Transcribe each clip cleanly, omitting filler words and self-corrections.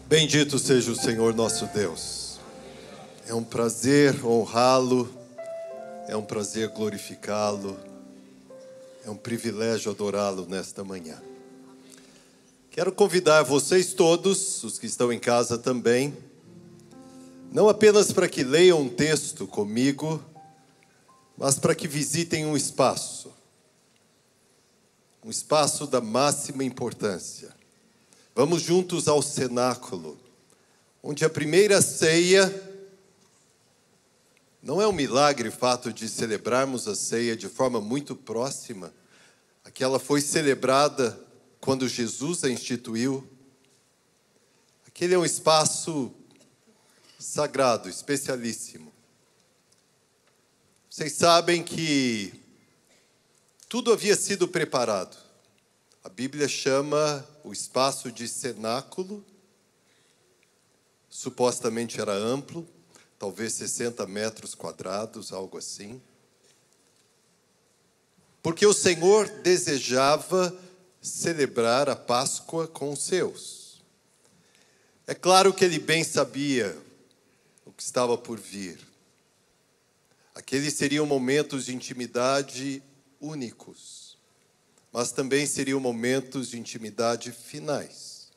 Bendito seja o Senhor nosso Deus. É um prazer honrá-lo, é um prazer glorificá-lo, é um privilégio adorá-lo nesta manhã. Quero convidar vocês todos, os que estão em casa também, não apenas para que leiam um texto comigo, mas para que visitem um espaço da máxima importância. Vamos juntos ao cenáculo, onde a primeira ceia não é um milagre o fato de celebrarmos a ceia de forma muito próxima. Aquela foi celebrada quando Jesus a instituiu. Aquele é um espaço sagrado, especialíssimo. Vocês sabem que tudo havia sido preparado. A Bíblia chama o espaço de cenáculo. Supostamente era amplo, talvez 60 metros quadrados, algo assim. Porque o Senhor desejava celebrar a Páscoa com os seus. É claro que ele bem sabia o que estava por vir. Aqueles seriam momentos de intimidade únicos, mas também seriam momentos de intimidade finais.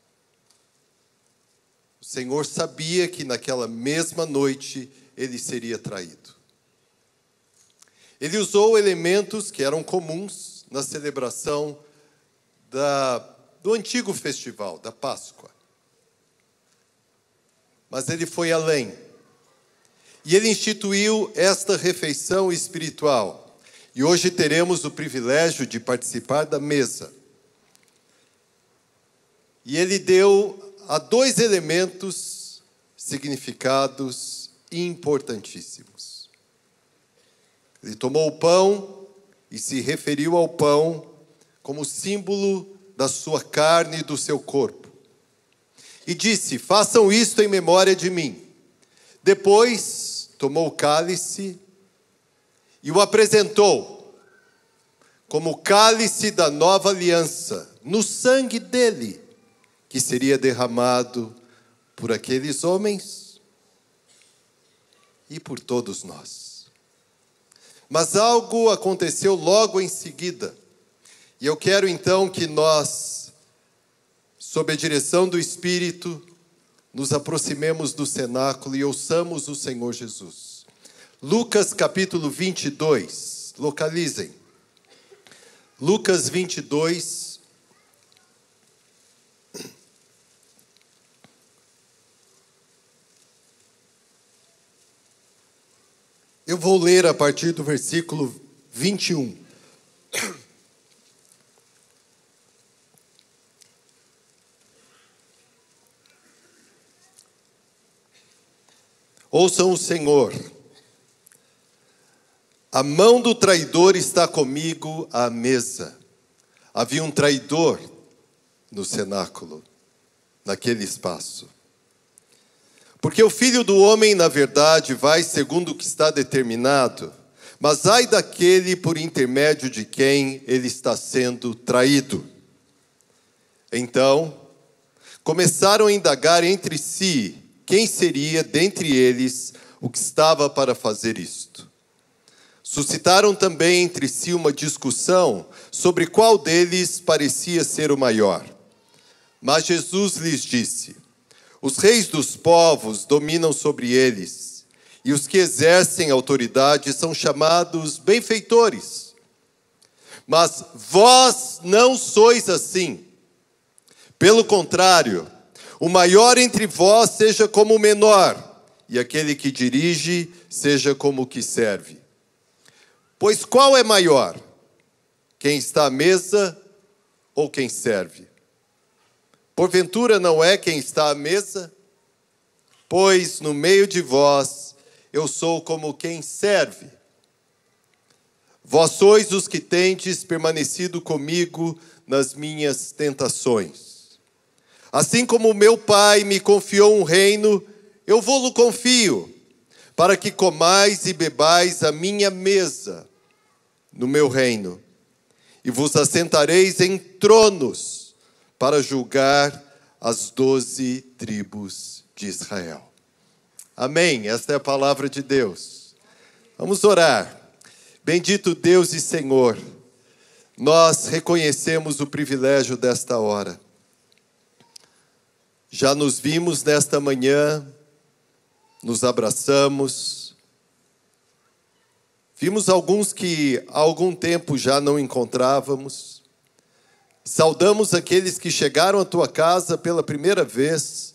O Senhor sabia que naquela mesma noite ele seria traído. Ele usou elementos que eram comuns na celebração do antigo festival, da Páscoa. Mas ele foi além. E ele instituiu esta refeição espiritual. E hoje teremos o privilégio de participar da mesa. E ele deu a dois elementos significados importantíssimos. Ele tomou o pão e se referiu ao pão como símbolo da sua carne e do seu corpo. E disse: façam isto em memória de mim. Depois tomou o cálice e o apresentou como cálice da nova aliança, no sangue dele, que seria derramado por aqueles homens e por todos nós. Mas algo aconteceu logo em seguida, e eu quero então que nós, sob a direção do Espírito, nos aproximemos do cenáculo e ouçamos o Senhor Jesus. Lucas capítulo 22, localizem. Lucas 22, eu vou ler a partir do versículo 21. Ouçam o Senhor. A mão do traidor está comigo à mesa. Havia um traidor no cenáculo, naquele espaço. Porque o Filho do Homem, na verdade, vai segundo o que está determinado, mas ai daquele por intermédio de quem ele está sendo traído. Então, começaram a indagar entre si quem seria dentre eles o que estava para fazer isto. Suscitaram também entre si uma discussão sobre qual deles parecia ser o maior. Mas Jesus lhes disse: os reis dos povos dominam sobre eles, e os que exercem autoridade são chamados benfeitores. Mas vós não sois assim. Pelo contrário, o maior entre vós seja como o menor, e aquele que dirige seja como o que serve. Pois qual é maior? Quem está à mesa ou quem serve? Porventura não é quem está à mesa? Pois no meio de vós eu sou como quem serve. Vós sois os que tendes permanecido comigo nas minhas tentações. Assim como o meu Pai me confiou um reino, eu vou-lo confio, para que comais e bebais à minha mesa no meu reino, e vos assentareis em tronos para julgar as 12 tribos de Israel. Amém. Esta é a palavra de Deus. Vamos orar. Bendito Deus e Senhor, nós reconhecemos o privilégio desta hora. Já nos vimos nesta manhã, nos abraçamos. Vimos alguns que há algum tempo já não encontrávamos. Saudamos aqueles que chegaram à tua casa pela primeira vez,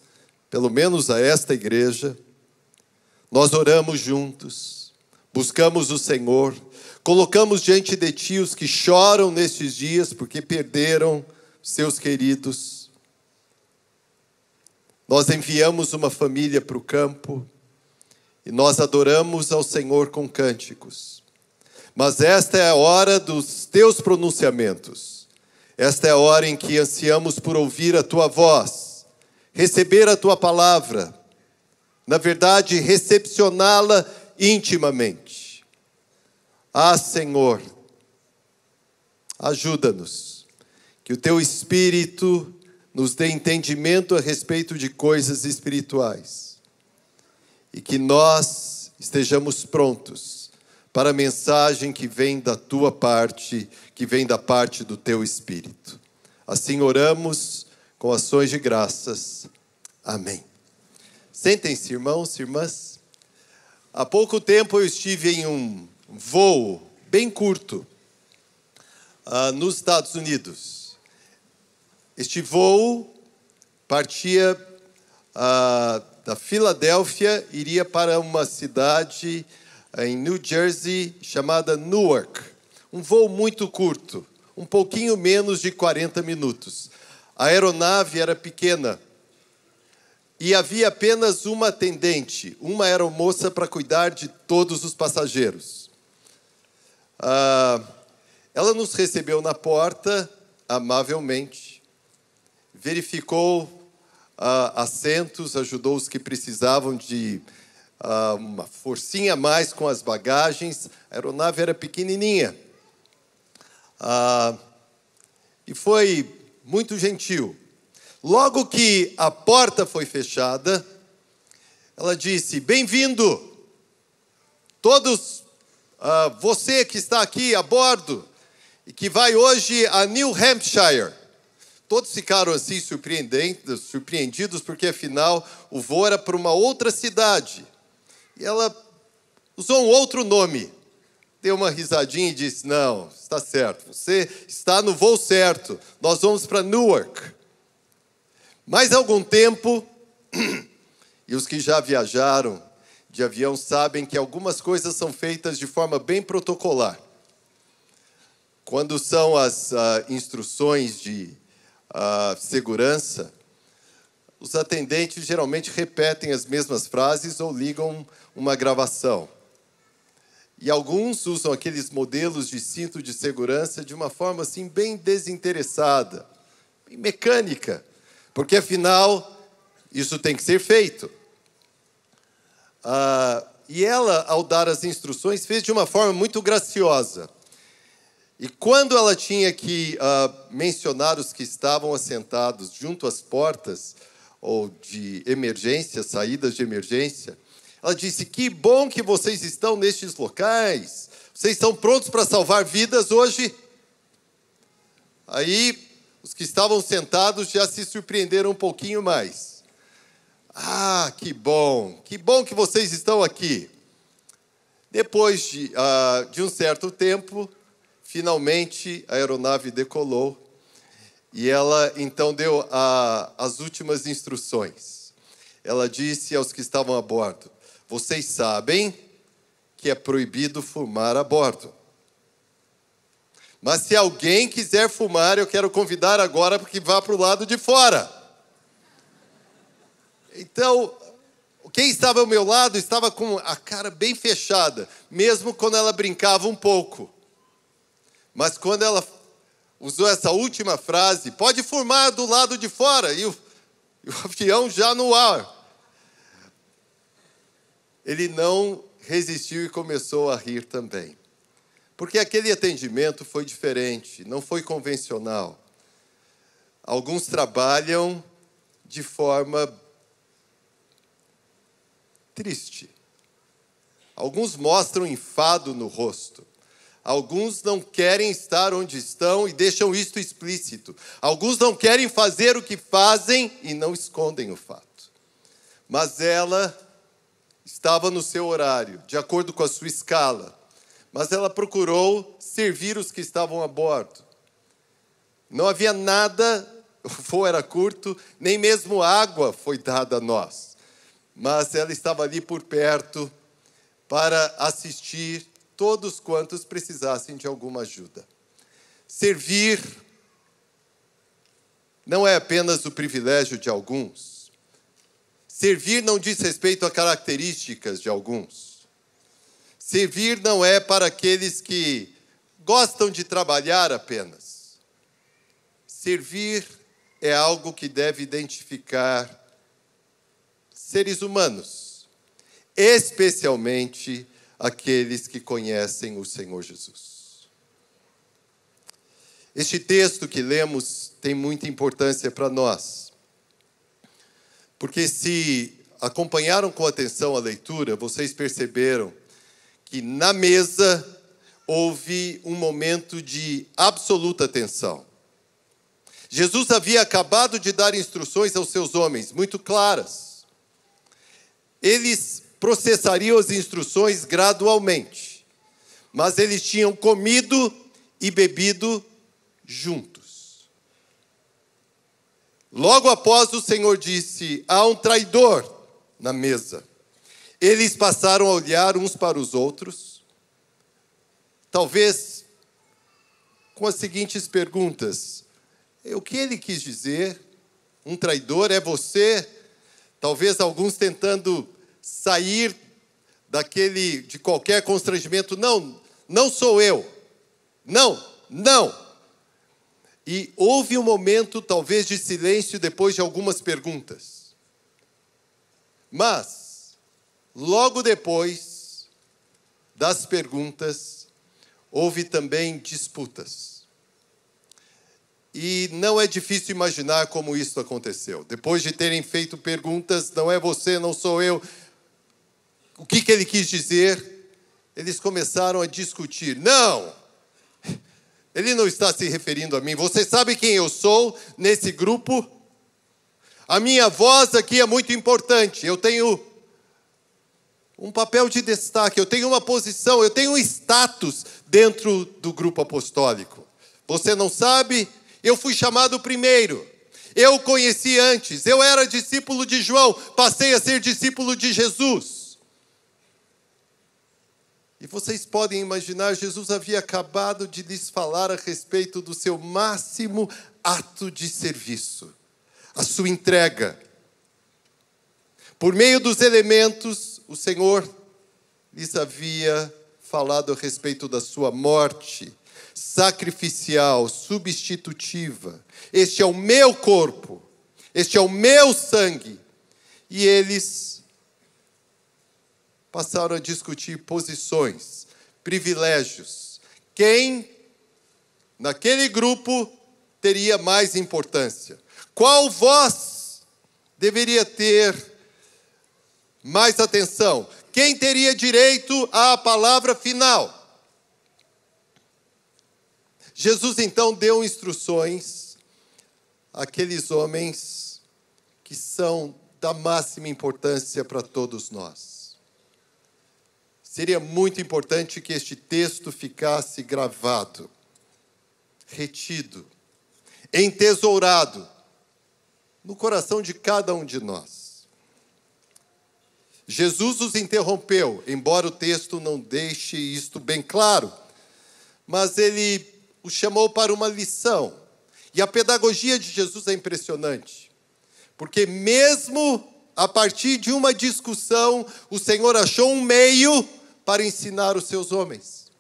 pelo menos a esta igreja. Nós oramos juntos, buscamos o Senhor, colocamos diante de ti os que choram nestes dias porque perderam seus queridos. Nós enviamos uma família para o campo e nós adoramos ao Senhor com cânticos. Mas esta é a hora dos teus pronunciamentos. Esta é a hora em que ansiamos por ouvir a tua voz, receber a tua palavra, na verdade, recepcioná-la intimamente. Ah, Senhor, ajuda-nos, que o teu Espírito nos dê entendimento a respeito de coisas espirituais e que nós estejamos prontos para a mensagem que vem da tua parte, que vem da parte do teu Espírito. Assim oramos com ações de graças. Amém. Sentem-se, irmãos e irmãs. Há pouco tempo eu estive em um voo bem curto nos Estados Unidos. Este voo partia da Filadélfia, iria para uma cidade em New Jersey chamada Newark. Um voo muito curto, um pouquinho menos de 40 minutos. A aeronave era pequena e havia apenas uma atendente, uma aeromoça para cuidar de todos os passageiros. Ela nos recebeu na porta, amavelmente, verificou assentos, ajudou os que precisavam de uma forcinha a mais com as bagagens. A aeronave era pequenininha. E foi muito gentil. Logo que a porta foi fechada, ela disse: bem-vindo, todos, você que está aqui a bordo e que vai hoje a New Hampshire. Todos ficaram assim surpreendidos, porque afinal o voo era para uma outra cidade. E ela usou um outro nome. Deu uma risadinha e disse: não, está certo, você está no voo certo, nós vamos para Newark. Mais algum tempo, e os que já viajaram de avião sabem que algumas coisas são feitas de forma bem protocolar. Quando são as instruções de segurança, os atendentes geralmente repetem as mesmas frases ou ligam uma gravação. E alguns usam aqueles modelos de cinto de segurança de uma forma assim bem desinteressada, bem mecânica, porque afinal isso tem que ser feito. E ela, ao dar as instruções, fez de uma forma muito graciosa. E quando ela tinha que mencionar os que estavam assentados junto às portas, ou de emergência, saídas de emergência, ela disse: que bom que vocês estão nestes locais, vocês estão prontos para salvar vidas hoje? Aí, os que estavam sentados já se surpreenderam um pouquinho mais. Ah, que bom que vocês estão aqui. Depois de um certo tempo, finalmente a aeronave decolou e ela então deu as últimas instruções. Ela disse aos que estavam a bordo: vocês sabem que é proibido fumar a bordo. Mas se alguém quiser fumar, eu quero convidar agora para que vá para o lado de fora. Então, quem estava ao meu lado estava com a cara bem fechada, mesmo quando ela brincava um pouco. Mas quando ela usou essa última frase: pode fumar do lado de fora, e o avião já no ar, ele não resistiu e começou a rir também. Porque aquele atendimento foi diferente, não foi convencional. Alguns trabalham de forma triste. Alguns mostram enfado no rosto. Alguns não querem estar onde estão e deixam isto explícito. Alguns não querem fazer o que fazem e não escondem o fato. Mas ela estava no seu horário, de acordo com a sua escala. Mas ela procurou servir os que estavam a bordo. Não havia nada, o voo era curto, nem mesmo água foi dada a nós. Mas ela estava ali por perto para assistir todos quantos precisassem de alguma ajuda. Servir não é apenas o privilégio de alguns. Servir não diz respeito a características de alguns. Servir não é para aqueles que gostam de trabalhar apenas. Servir é algo que deve identificar seres humanos, especialmente aqueles que conhecem o Senhor Jesus. Este texto que lemos tem muita importância para nós, porque se acompanharam com atenção a leitura, vocês perceberam que na mesa houve um momento de absoluta tensão. Jesus havia acabado de dar instruções aos seus homens, muito claras. Eles processariam as instruções gradualmente, mas eles tinham comido e bebido juntos. Logo após, o Senhor disse: há um traidor na mesa. Eles passaram a olhar uns para os outros, talvez com as seguintes perguntas: o que ele quis dizer? Um traidor é você? Talvez alguns tentando sair de qualquer constrangimento. Não, não sou eu. Não. E houve um momento, talvez, de silêncio depois de algumas perguntas. Mas, logo depois das perguntas, houve também disputas. E não é difícil imaginar como isso aconteceu. Depois de terem feito perguntas, não é você, não sou eu, o que ele quis dizer, eles começaram a discutir. Não, ele não está se referindo a mim. Você sabe quem eu sou nesse grupo? A minha voz aqui é muito importante. Eu tenho um papel de destaque, eu tenho uma posição, eu tenho um status dentro do grupo apostólico. Você não sabe? Eu fui chamado primeiro. Eu o conheci antes. Eu era discípulo de João. Passei a ser discípulo de Jesus. E vocês podem imaginar, Jesus havia acabado de lhes falar a respeito do seu máximo ato de serviço. A sua entrega. Por meio dos elementos, o Senhor lhes havia falado a respeito da sua morte sacrificial, substitutiva. Este é o meu corpo, este é o meu sangue. E eles passaram a discutir posições, privilégios. Quem, naquele grupo, teria mais importância? Qual voz deveria ter mais atenção? Quem teria direito à palavra final? Jesus, então, deu instruções àqueles homens que são da máxima importância para todos nós. Seria muito importante que este texto ficasse gravado, retido, entesourado no coração de cada um de nós. Jesus os interrompeu, embora o texto não deixe isto bem claro, mas ele o chamou para uma lição. E a pedagogia de Jesus é impressionante, porque mesmo a partir de uma discussão, o Senhor achou um meio para ensinar os seus homens.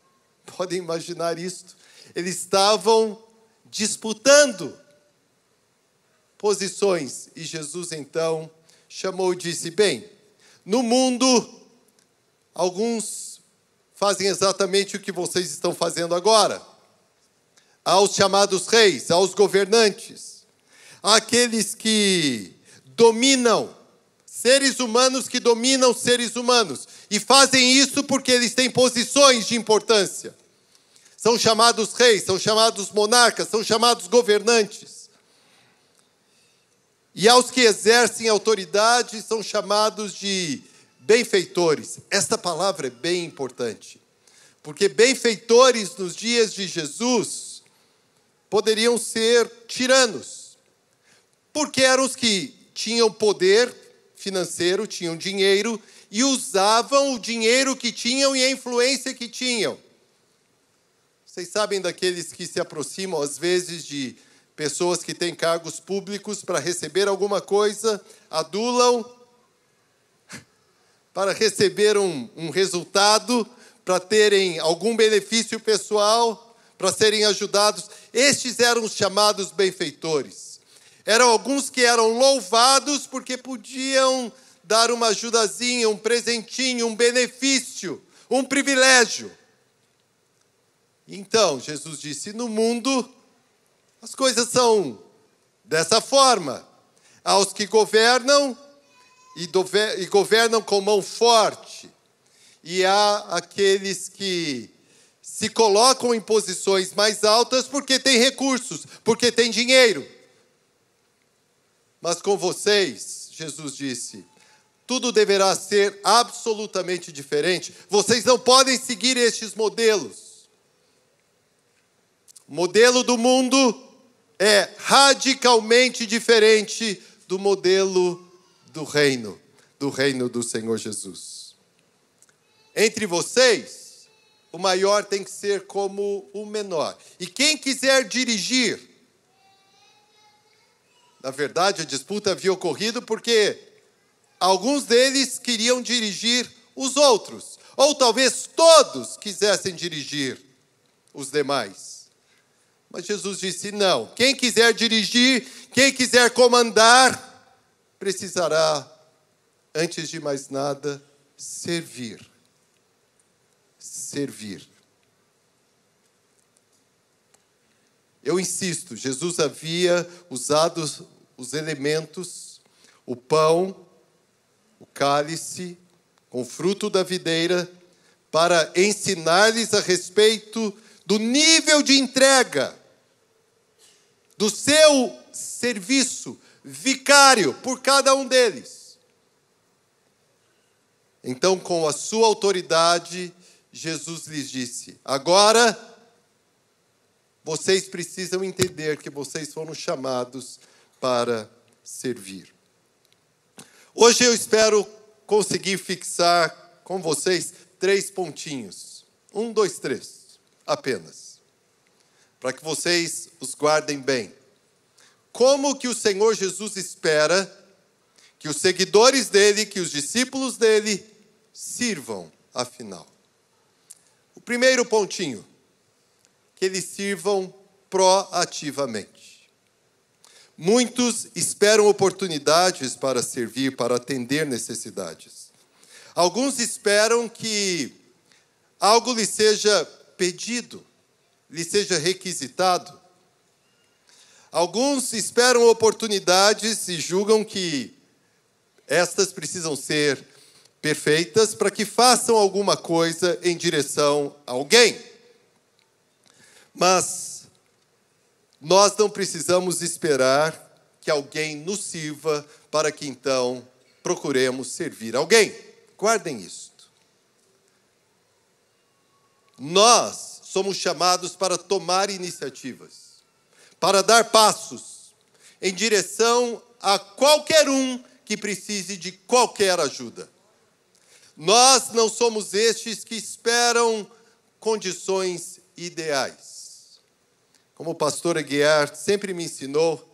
Podem imaginar isto? Eles estavam disputando posições, e Jesus então chamou e disse: bem, no mundo, alguns fazem exatamente o que vocês estão fazendo agora. Aos chamados reis, aos governantes, àqueles que dominam. Seres humanos que dominam seres humanos. E fazem isso porque eles têm posições de importância. São chamados reis, são chamados monarcas, são chamados governantes. E aos que exercem autoridade são chamados de benfeitores. Esta palavra é bem importante. Porque benfeitores nos dias de Jesus poderiam ser tiranos. Porque eram os que tinham poder financeiro, tinham dinheiro e usavam o dinheiro que tinham e a influência que tinham. Vocês sabem daqueles que se aproximam, às vezes, de pessoas que têm cargos públicos para receber alguma coisa, adulam para receber um resultado, para terem algum benefício pessoal, para serem ajudados. Estes eram os chamados benfeitores. Eram alguns que eram louvados porque podiam dar uma ajudazinha, um presentinho, um benefício, um privilégio. Então, Jesus disse, no mundo, as coisas são dessa forma. Há os que governam e governam com mão forte. E há aqueles que se colocam em posições mais altas porque têm recursos, porque têm dinheiro. Mas com vocês, Jesus disse, tudo deverá ser absolutamente diferente. Vocês não podem seguir estes modelos. O modelo do mundo é radicalmente diferente do modelo do reino do Senhor Jesus. Entre vocês, o maior tem que ser como o menor. E quem quiser dirigir, na verdade, a disputa havia ocorrido porque alguns deles queriam dirigir os outros, ou talvez todos quisessem dirigir os demais. Mas Jesus disse, não, quem quiser dirigir, quem quiser comandar, precisará, antes de mais nada, servir. Servir. Eu insisto, Jesus havia usado os elementos, o pão, o cálice, com o fruto da videira, para ensinar-lhes a respeito do nível de entrega, do seu serviço vicário por cada um deles. Então, com a sua autoridade, Jesus lhes disse, agora vocês precisam entender que vocês foram chamados para servir. Hoje eu espero conseguir fixar com vocês 3 pontinhos. 1, 2, 3. Apenas, para que vocês os guardem bem. Como que o Senhor Jesus espera que os seguidores dele, que os discípulos dele, sirvam, afinal? O primeiro pontinho, que eles sirvam proativamente. Muitos esperam oportunidades para servir, para atender necessidades. Alguns esperam que algo lhes seja pedido, lhe seja requisitado. Alguns esperam oportunidades e julgam que estas precisam ser perfeitas para que façam alguma coisa em direção a alguém. Mas nós não precisamos esperar que alguém nos sirva para que então procuremos servir alguém. Guardem isso. Nós somos chamados para tomar iniciativas, para dar passos em direção a qualquer um que precise de qualquer ajuda. Nós não somos estes que esperam condições ideais. Como o pastor Aguiar sempre me ensinou,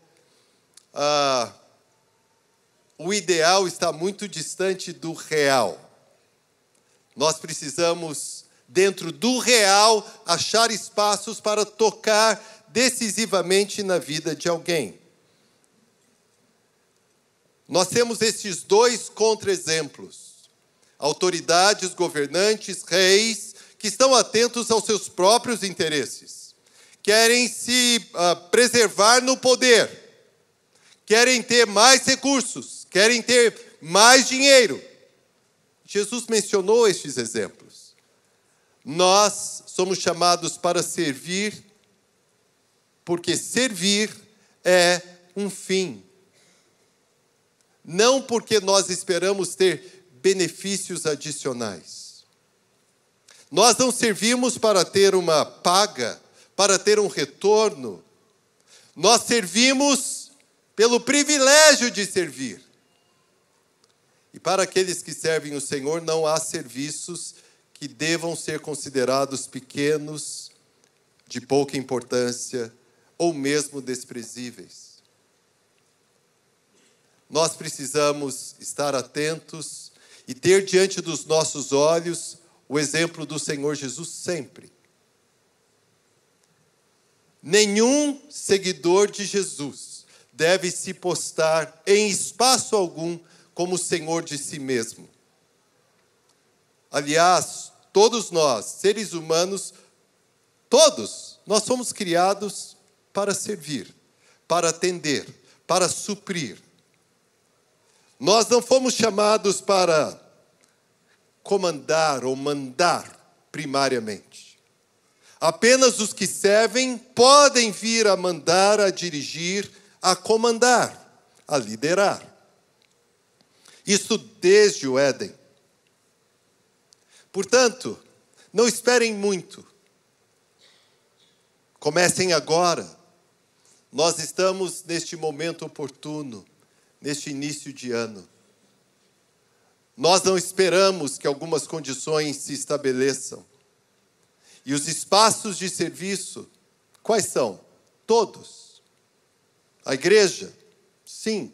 o ideal está muito distante do real. Nós precisamos, dentro do real, achar espaços para tocar decisivamente na vida de alguém. Nós temos estes 2 contra-exemplos. Autoridades, governantes, reis, que estão atentos aos seus próprios interesses. Querem se preservar no poder. querem ter mais recursos, querem ter mais dinheiro. Jesus mencionou estes exemplos. Nós somos chamados para servir, porque servir é um fim. Não porque nós esperamos ter benefícios adicionais. Nós não servimos para ter uma paga, para ter um retorno. Nós servimos pelo privilégio de servir. E para aqueles que servem o Senhor, não há serviços que devam ser considerados pequenos, de pouca importância, ou mesmo desprezíveis. Nós precisamos estar atentos e ter diante dos nossos olhos o exemplo do Senhor Jesus sempre. Nenhum seguidor de Jesus deve se postar em espaço algum como Senhor de si mesmo. Aliás, todos nós, seres humanos, todos, nós somos criados para servir, para atender, para suprir. Nós não fomos chamados para comandar ou mandar primariamente. Apenas os que servem podem vir a mandar, a dirigir, a comandar, a liderar. Isso desde o Éden. Portanto, não esperem muito. Comecem agora. Nós estamos neste momento oportuno, neste início de ano. Nós não esperamos que algumas condições se estabeleçam. E os espaços de serviço, quais são? Todos. A igreja? Sim.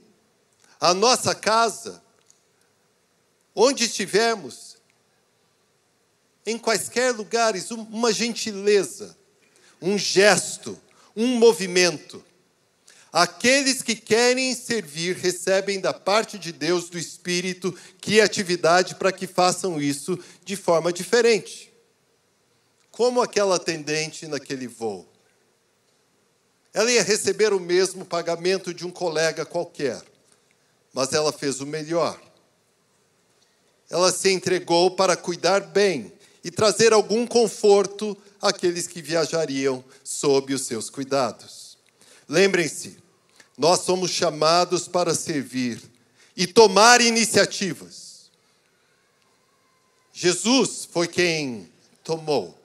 A nossa casa? Onde estivermos? Em quaisquer lugares, uma gentileza, um gesto, um movimento. Aqueles que querem servir recebem da parte de Deus, do Espírito, criatividade para que façam isso de forma diferente. Como aquela atendente naquele voo. Ela ia receber o mesmo pagamento de um colega qualquer, mas ela fez o melhor. Ela se entregou para cuidar bem e trazer algum conforto àqueles que viajariam sob os seus cuidados. Lembrem-se, nós somos chamados para servir e tomar iniciativas. Jesus foi quem tomou.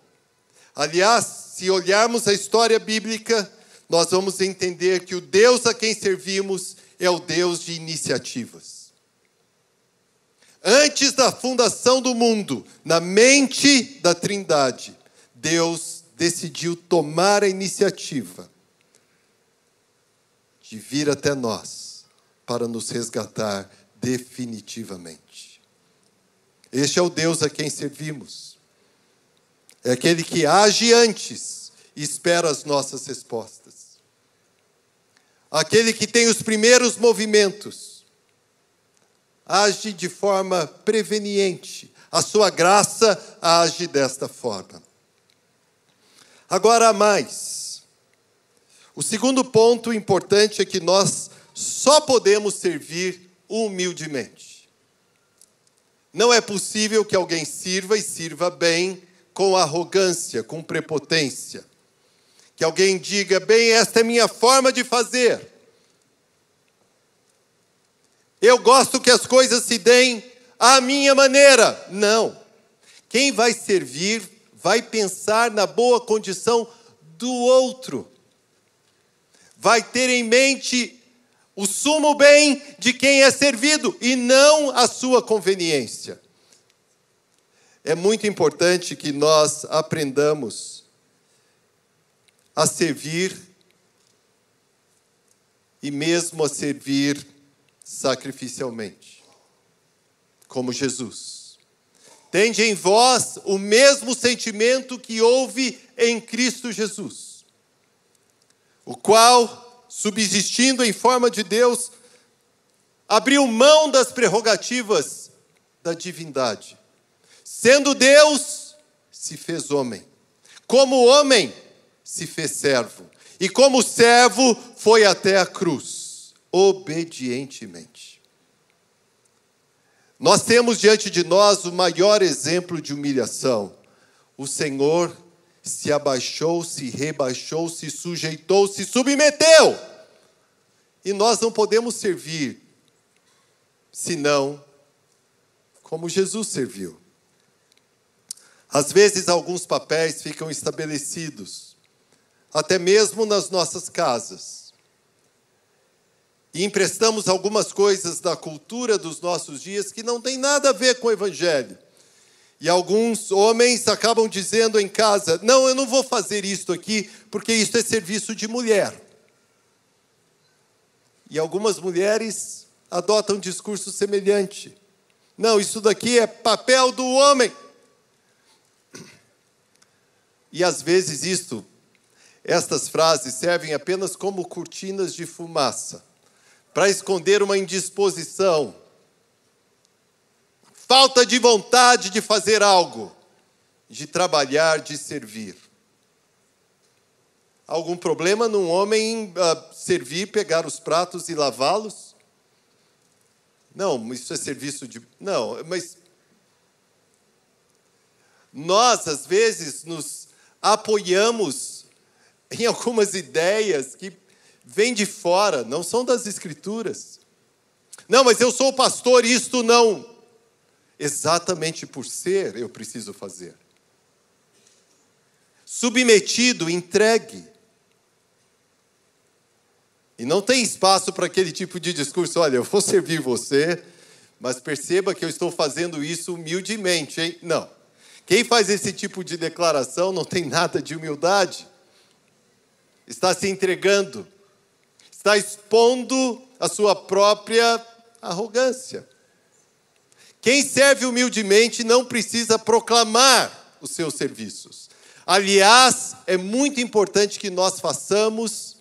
Aliás, se olharmos a história bíblica, nós vamos entender que o Deus a quem servimos é o Deus de iniciativas. Antes da fundação do mundo, na mente da Trindade, Deus decidiu tomar a iniciativa de vir até nós para nos resgatar definitivamente. Este é o Deus a quem servimos. É aquele que age antes e espera as nossas respostas. Aquele que tem os primeiros movimentos. Age de forma preveniente. A sua graça age desta forma. Agora há mais. O segundo ponto importante é que nós só podemos servir humildemente. Não é possível que alguém sirva e sirva bem com arrogância, com prepotência. Que alguém diga, bem, esta é minha forma de fazer. Eu gosto que as coisas se deem à minha maneira. Não. Quem vai servir vai pensar na boa condição do outro. Vai ter em mente o sumo bem de quem é servido e não a sua conveniência. É muito importante que nós aprendamos a servir e mesmo a servir sacrificialmente, como Jesus. Tende em vós o mesmo sentimento que houve em Cristo Jesus, o qual, subsistindo em forma de Deus, abriu mão das prerrogativas da divindade. Sendo Deus, se fez homem. Como homem, se fez servo. E como servo, foi até a cruz. obedientemente. Nós temos diante de nós o maior exemplo de humilhação. O Senhor se abaixou, se rebaixou, se sujeitou, se submeteu. E nós não podemos servir senão como Jesus serviu. Às vezes, alguns papéis ficam estabelecidos, até mesmo nas nossas casas. E emprestamos algumas coisas da cultura dos nossos dias que não tem nada a ver com o Evangelho. E alguns homens acabam dizendo em casa, não, eu não vou fazer isto aqui, porque isto é serviço de mulher. E algumas mulheres adotam um discurso semelhante. Não, isso daqui é papel do homem. E às vezes estas frases servem apenas como cortinas de fumaça, para esconder uma indisposição, falta de vontade de fazer algo, de trabalhar, de servir. Algum problema num homem servir, pegar os pratos e lavá-los? Não, isso é serviço de... Não, mas... Nós, às vezes, nos apoiamos em algumas ideias que vêm de fora, não são das Escrituras. Não, mas eu sou pastor e isto não. Exatamente por ser, eu preciso fazer. Submetido, entregue. E não tem espaço para aquele tipo de discurso, olha, eu vou servir você, mas perceba que eu estou fazendo isso humildemente, hein? Não. Quem faz esse tipo de declaração não tem nada de humildade. Está se entregando. Está expondo a sua própria arrogância. Quem serve humildemente não precisa proclamar os seus serviços. Aliás, é muito importante que nós façamos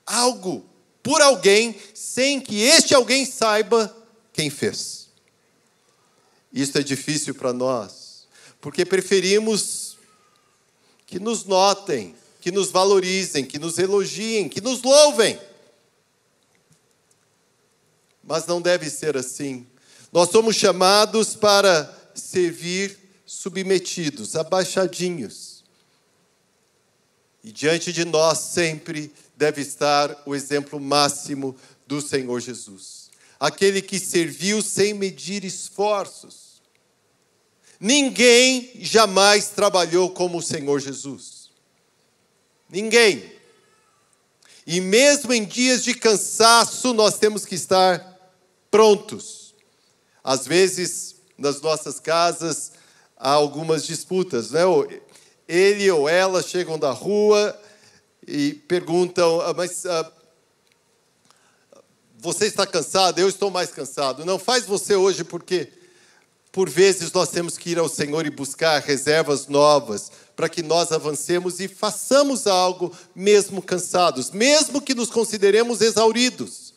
algo por alguém sem que este alguém saiba quem fez. Isso é difícil para nós, porque preferimos que nos notem, que nos valorizem, que nos elogiem, que nos louvem. Mas não deve ser assim. Nós somos chamados para servir submetidos, abaixadinhos. E diante de nós sempre deve estar o exemplo máximo do Senhor Jesus. Aquele que serviu sem medir esforços. Ninguém jamais trabalhou como o Senhor Jesus. Ninguém. E mesmo em dias de cansaço, nós temos que estar prontos. Às vezes, nas nossas casas, há algumas disputas, né? Ele ou ela chegam da rua e perguntam, mas você está cansado? Eu estou mais cansado. Não, faz você hoje, porque por vezes nós temos que ir ao Senhor e buscar reservas novas para que nós avancemos e façamos algo mesmo cansados, mesmo que nos consideremos exauridos.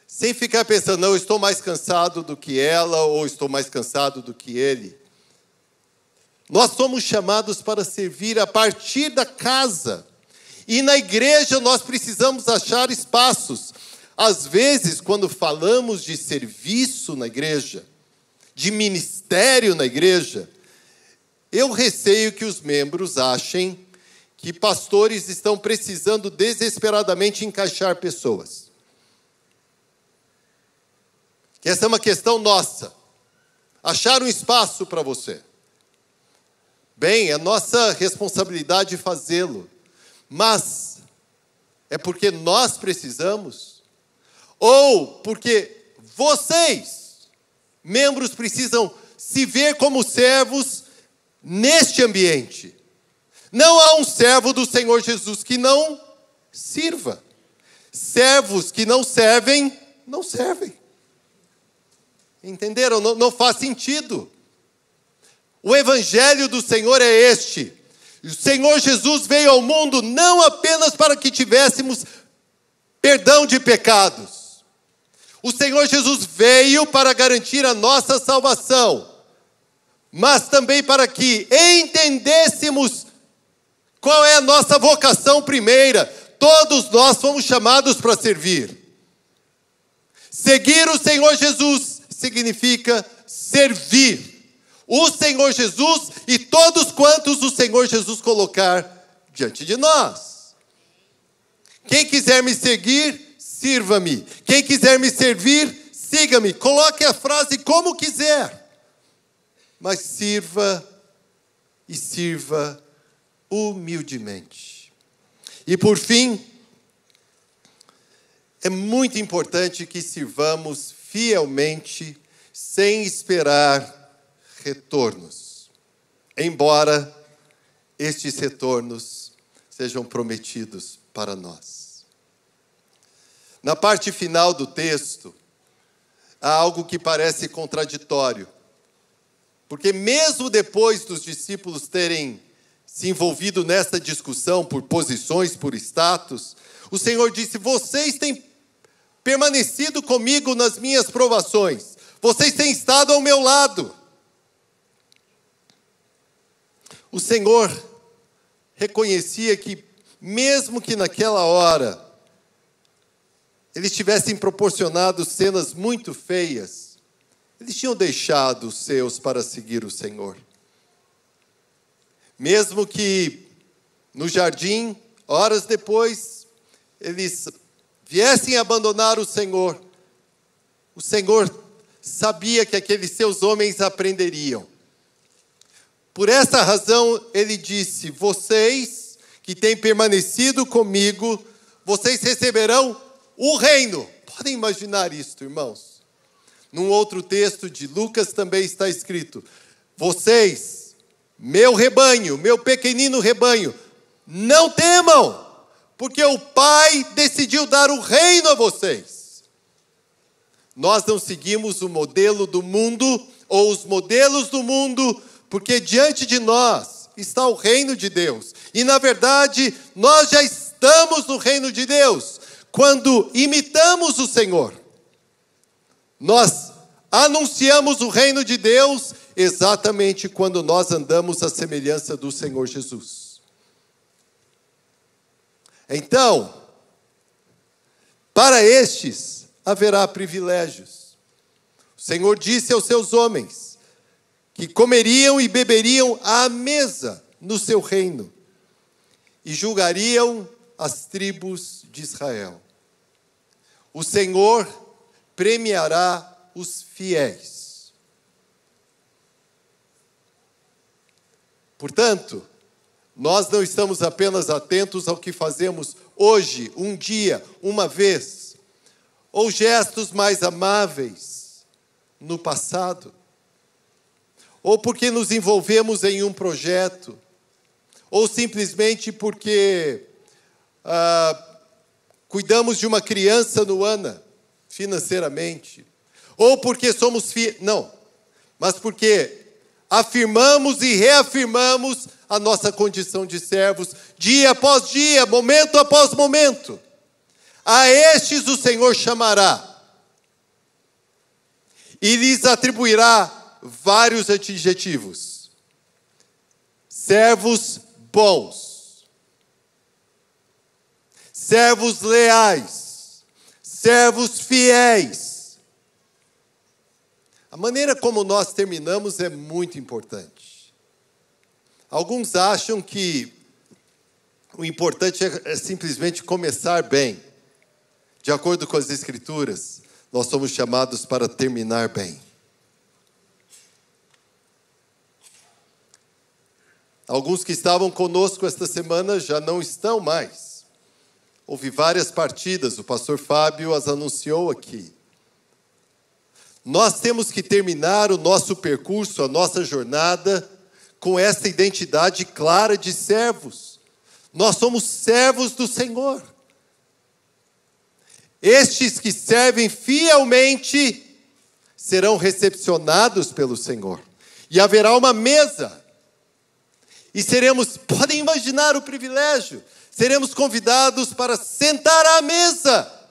Sem ficar pensando, não, eu estou mais cansado do que ela ou estou mais cansado do que ele. Nós somos chamados para servir a partir da casa. E na igreja nós precisamos achar espaços. Às vezes, quando falamos de serviço na igreja, de ministério na igreja, eu receio que os membros achem que pastores estão precisando desesperadamente encaixar pessoas. Que essa é uma questão nossa. Achar um espaço para você. Bem, é nossa responsabilidade fazê-lo. Mas é porque nós precisamos? Ou porque vocês, membros, precisam se ver como servos neste ambiente? Não há um servo do Senhor Jesus que não sirva. Servos que não servem, não servem. Entenderam? Não faz sentido. O evangelho do Senhor é este. O Senhor Jesus veio ao mundo não apenas para que tivéssemos perdão de pecados. O Senhor Jesus veio para garantir a nossa salvação, mas também para que entendêssemos qual é a nossa vocação primeira. Todos nós fomos chamados para servir. Seguir o Senhor Jesus significa servir o Senhor Jesus e todos quantos o Senhor Jesus colocar diante de nós. Quem quiser me seguir, sirva-me. Quem quiser me servir, siga-me. Coloque a frase como quiser. Mas sirva e sirva humildemente. E por fim, é muito importante que sirvamos fielmente, sem esperar retornos, embora estes retornos sejam prometidos para nós. Na parte final do texto, há algo que parece contraditório, porque mesmo depois dos discípulos terem se envolvido nessa discussão por posições, por status, o Senhor disse: vocês têm permanecido comigo nas minhas provações, vocês têm estado ao meu lado. O Senhor reconhecia que, mesmo que naquela hora eles tivessem proporcionado cenas muito feias, eles tinham deixado os seus para seguir o Senhor. Mesmo que no jardim, horas depois, eles viessem abandonar o Senhor sabia que aqueles seus homens aprenderiam. Por essa razão, ele disse: vocês que têm permanecido comigo, vocês receberão o reino. Podem imaginar isto, irmãos? Num outro texto de Lucas também está escrito: vocês, meu rebanho, meu pequenino rebanho, não temam, porque o Pai decidiu dar o reino a vocês. Nós não seguimos o modelo do mundo, ou os modelos do mundo, porque diante de nós está o reino de Deus. E, na verdade, nós já estamos no reino de Deus, quando imitamos o Senhor. Nós anunciamos o reino de Deus exatamente quando nós andamos à semelhança do Senhor Jesus. Então, para estes haverá privilégios. O Senhor disse aos seus homens que comeriam e beberiam à mesa no seu reino e julgariam as tribos de Israel. O Senhor premiará os fiéis. Portanto, nós não estamos apenas atentos ao que fazemos hoje, um dia, uma vez, ou gestos mais amáveis no passado, ou porque nos envolvemos em um projeto, ou simplesmente porque cuidamos de uma criança no ANA, financeiramente, ou porque somos não, mas porque afirmamos e reafirmamos a nossa condição de servos, dia após dia, momento após momento. A estes o Senhor chamará e lhes atribuirá vários adjetivos: servos bons, servos leais, servos fiéis. A maneira como nós terminamos é muito importante. Alguns acham que o importante é simplesmente começar bem. De acordo com as Escrituras, nós somos chamados para terminar bem. Alguns que estavam conosco esta semana já não estão mais. Houve várias partidas, o pastor Fábio as anunciou aqui. Nós temos que terminar o nosso percurso, a nossa jornada, com essa identidade clara de servos. Nós somos servos do Senhor. Estes que servem fielmente serão recepcionados pelo Senhor. E haverá uma mesa. E podem imaginar o privilégio, seremos convidados para sentar à mesa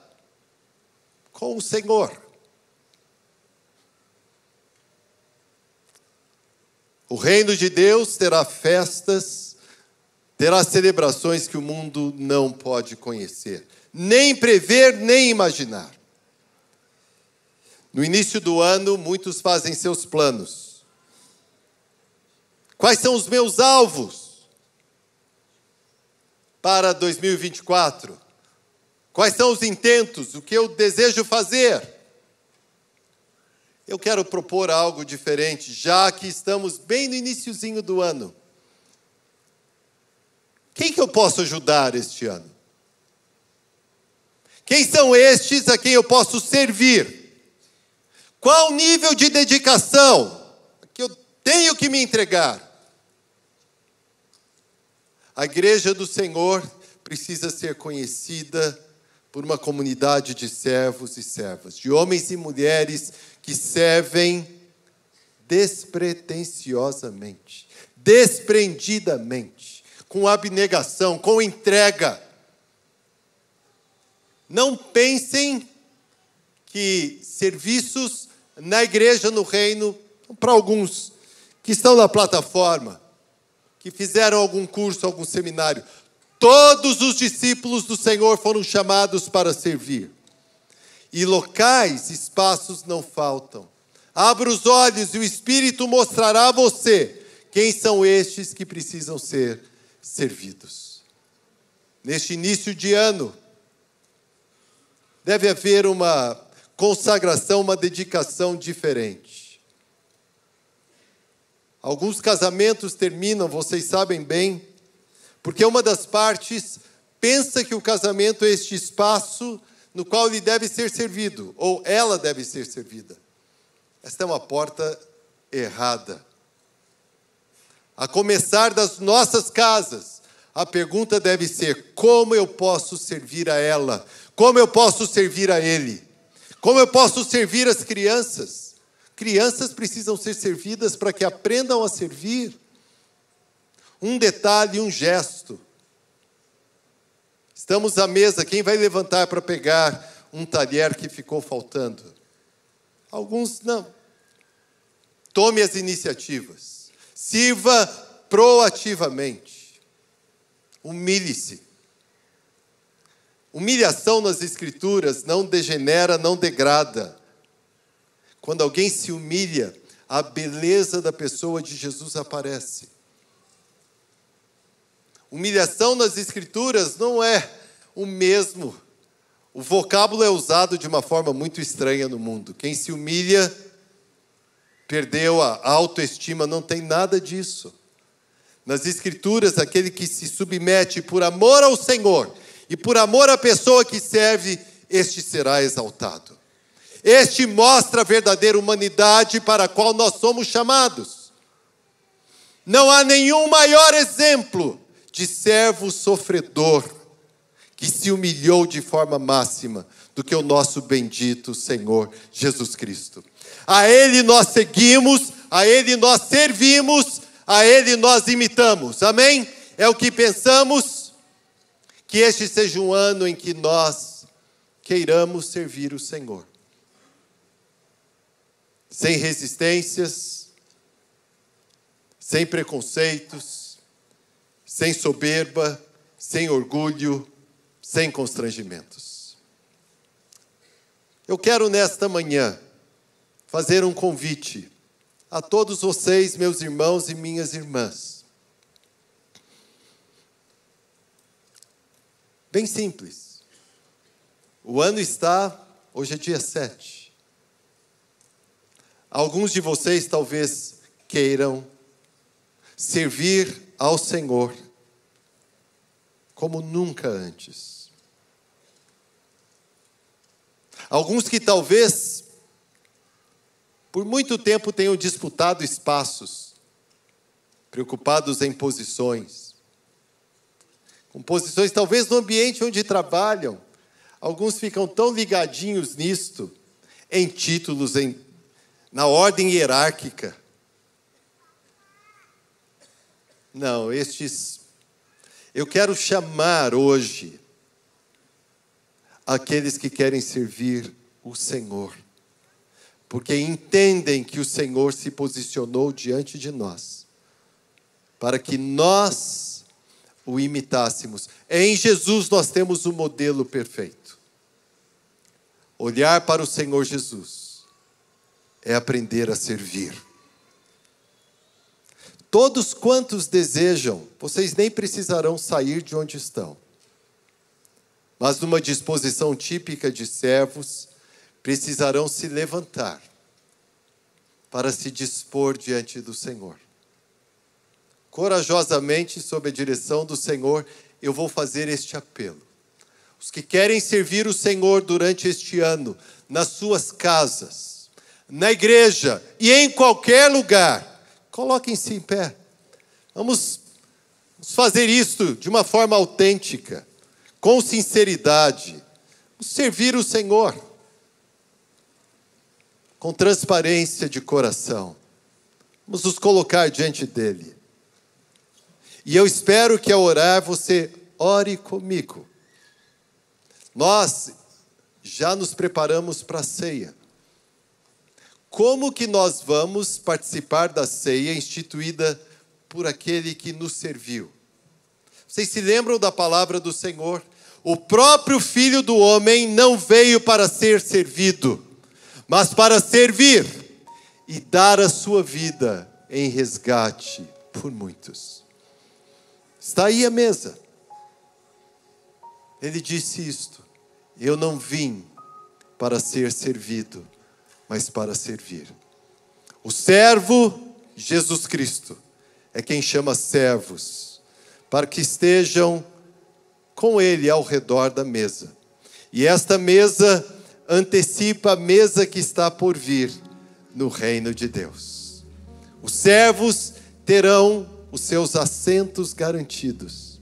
com o Senhor. O reino de Deus terá festas terá celebrações que o mundo não pode conhecer, nem prever, nem imaginar. No início do ano, muitos fazem seus planos. Quais são os meus alvos para 2024? Quais são os intentos? O que eu desejo fazer? Eu quero propor algo diferente, já que estamos bem no iniciozinho do ano. Quem que eu posso ajudar este ano? Quem são estes a quem eu posso servir? Qual o nível de dedicação que eu tenho que me entregar? A igreja do Senhor precisa ser conhecida por uma comunidade de servos e servas, de homens e mulheres que servem despretensiosamente, desprendidamente, com abnegação, com entrega. Não pensem que serviços na igreja, no reino, para alguns que estão na plataforma, que fizeram algum curso, algum seminário, todos os discípulos do Senhor foram chamados para servir. E locais, espaços não faltam. Abra os olhos e o Espírito mostrará a você quem são estes que precisam ser servidos. Neste início de ano, deve haver uma consagração, uma dedicação diferente. Alguns casamentos terminam, vocês sabem bem, porque uma das partes pensa que o casamento é este espaço no qual ele deve ser servido, ou ela deve ser servida. Esta é uma porta errada. A começar das nossas casas, a pergunta deve ser: como eu posso servir a ela? Como eu posso servir a ele? Como eu posso servir as crianças? Crianças precisam ser servidas para que aprendam a servir. Um detalhe, um gesto. Estamos à mesa, quem vai levantar para pegar um talher que ficou faltando? Alguns não. Tome as iniciativas. Sirva proativamente. Humilhe-se. Humilhação nas Escrituras não degenera, não degrada. Quando alguém se humilha, a beleza da pessoa de Jesus aparece. Humilhação nas Escrituras não é o mesmo. O vocábulo é usado de uma forma muito estranha no mundo. Quem se humilha, perdeu a autoestima, não tem nada disso. Nas Escrituras, aquele que se submete por amor ao Senhor e por amor à pessoa que serve, este será exaltado. Este mostra a verdadeira humanidade para a qual nós somos chamados. Não há nenhum maior exemplo de servo sofredor que se humilhou de forma máxima do que o nosso bendito Senhor Jesus Cristo. A Ele nós seguimos, a Ele nós servimos, a Ele nós imitamos. Amém? É o que pensamos. Que este seja um ano em que nós queiramos servir o Senhor. Sem resistências, sem preconceitos, sem soberba, sem orgulho, sem constrangimentos. Eu quero nesta manhã fazer um convite a todos vocês, meus irmãos e minhas irmãs. Bem simples. O ano hoje é dia 7. Alguns de vocês talvez queiram servir ao Senhor como nunca antes. Alguns que talvez por muito tempo tenham disputado espaços, preocupados em posições. Com posições talvez no ambiente onde trabalham. Alguns ficam tão ligadinhos nisto, em títulos, na ordem hierárquica. Não, eu quero chamar hoje aqueles que querem servir o Senhor, porque entendem que o Senhor se posicionou diante de nós, para que nós o imitássemos. Em Jesus nós temos o modelo perfeito. Olhar para o Senhor Jesus é aprender a servir. Todos quantos desejam, vocês nem precisarão sair de onde estão. Mas numa disposição típica de servos, precisarão se levantar para se dispor diante do Senhor. Corajosamente, sob a direção do Senhor, eu vou fazer este apelo. Os que querem servir o Senhor durante este ano, nas suas casas, na igreja e em qualquer lugar, coloquem-se em pé. Vamos fazer isto de uma forma autêntica, com sinceridade. Vamos servir o Senhor com transparência de coração. Vamos nos colocar diante dele. E eu espero que ao orar você ore comigo. Nós já nos preparamos para a ceia. Como que nós vamos participar da ceia instituída por aquele que nos serviu? Vocês se lembram da palavra do Senhor? O próprio Filho do Homem não veio para ser servido, mas para servir e dar a sua vida em resgate por muitos. Está aí a mesa. Ele disse isto: eu não vim para ser servido, mas para servir. O servo, Jesus Cristo, é quem chama servos, para que estejam com ele ao redor da mesa. E esta mesa antecipa a mesa que está por vir no reino de Deus. Os servos terão os seus assentos garantidos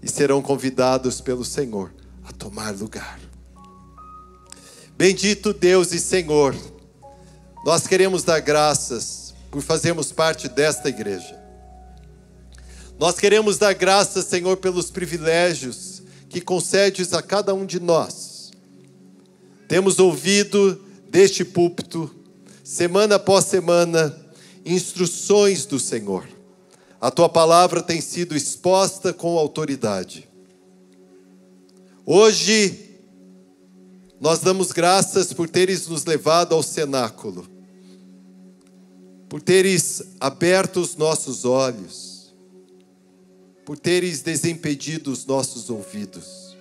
e serão convidados pelo Senhor a tomar lugar. Bendito Deus e Senhor, nós queremos dar graças por fazermos parte desta igreja. Nós queremos dar graças, Senhor, pelos privilégios que concedes a cada um de nós. Temos ouvido deste púlpito, semana após semana, instruções do Senhor. A tua palavra tem sido exposta com autoridade. Hoje, nós damos graças por teres nos levado ao cenáculo, por teres aberto os nossos olhos, por teres desimpedido os nossos ouvidos.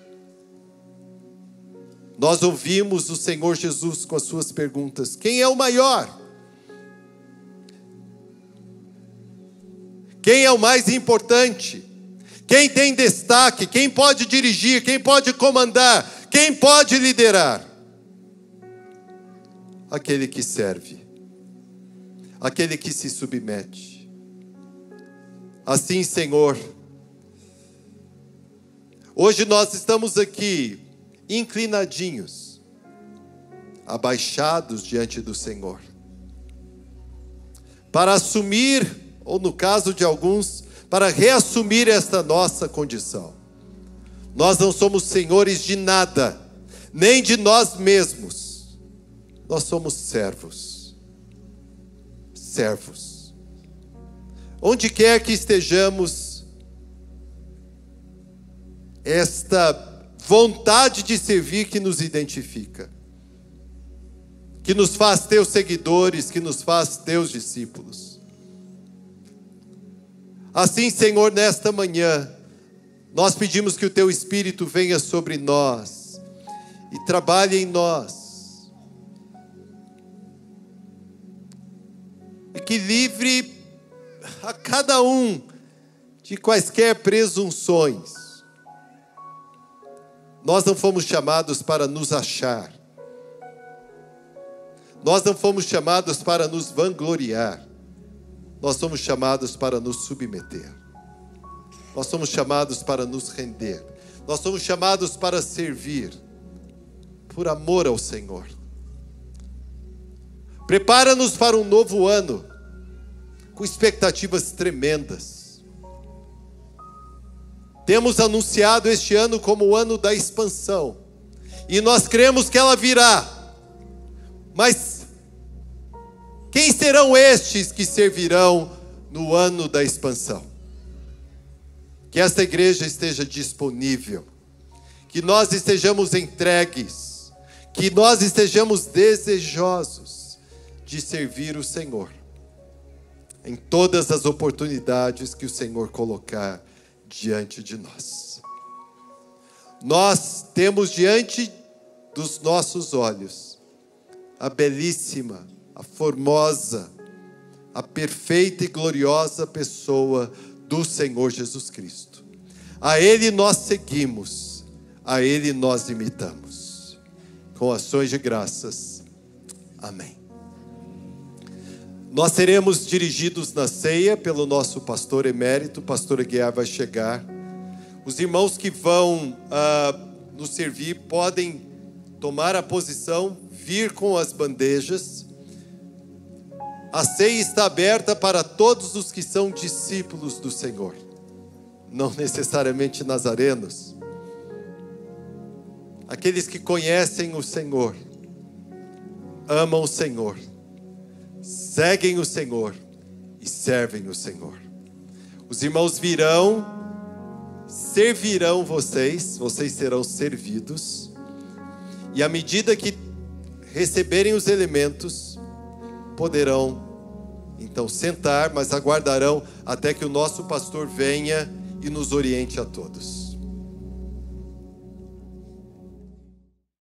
Nós ouvimos o Senhor Jesus com as suas perguntas: quem é o maior? Quem é o mais importante? Quem tem destaque? Quem pode dirigir? Quem pode comandar? Quem pode liderar? Aquele que serve, aquele que se submete. Assim, Senhor, hoje nós estamos aqui inclinadinhos, abaixados diante do Senhor, para assumir, ou no caso de alguns, para reassumir esta nossa condição. Nós não somos senhores de nada, nem de nós mesmos. Nós somos servos. Servos. Onde quer que estejamos, esta vontade de servir que nos identifica, que nos faz teus seguidores, que nos faz teus discípulos. Assim, Senhor, nesta manhã, nós pedimos que o teu Espírito venha sobre nós e trabalhe em nós, e que livre a cada um de quaisquer presunções. Nós não fomos chamados para nos achar, nós não fomos chamados para nos vangloriar, nós somos chamados para nos submeter, nós somos chamados para nos render, nós somos chamados para servir, por amor ao Senhor. Prepara-nos para um novo ano, com expectativas tremendas. Temos anunciado este ano como o ano da expansão, e nós cremos que ela virá, mas quem serão estes que servirão no ano da expansão? que esta igreja esteja disponível, que nós estejamos entregues, que nós estejamos desejosos de servir o Senhor em todas as oportunidades que o Senhor colocar diante de nós. Nós temos diante dos nossos olhos a belíssima, a formosa, a perfeita e gloriosa pessoa do Senhor Jesus Cristo. A Ele nós seguimos, a Ele nós imitamos. Com ações de graças. Amém. Nós seremos dirigidos na ceia pelo nosso pastor emérito. O pastor Aguiar vai chegar. Os irmãos que vão nos servir podem tomar a posição, vir com as bandejas. A ceia está aberta para todos os que são discípulos do Senhor, não necessariamente nazarenos. Aqueles que conhecem o Senhor, amam o Senhor, seguem o Senhor e servem o Senhor. Os irmãos virão, servirão vocês serão servidos, e à medida que receberem os elementos, poderão então sentar, mas aguardarão até que o nosso pastor venha e nos oriente a todos.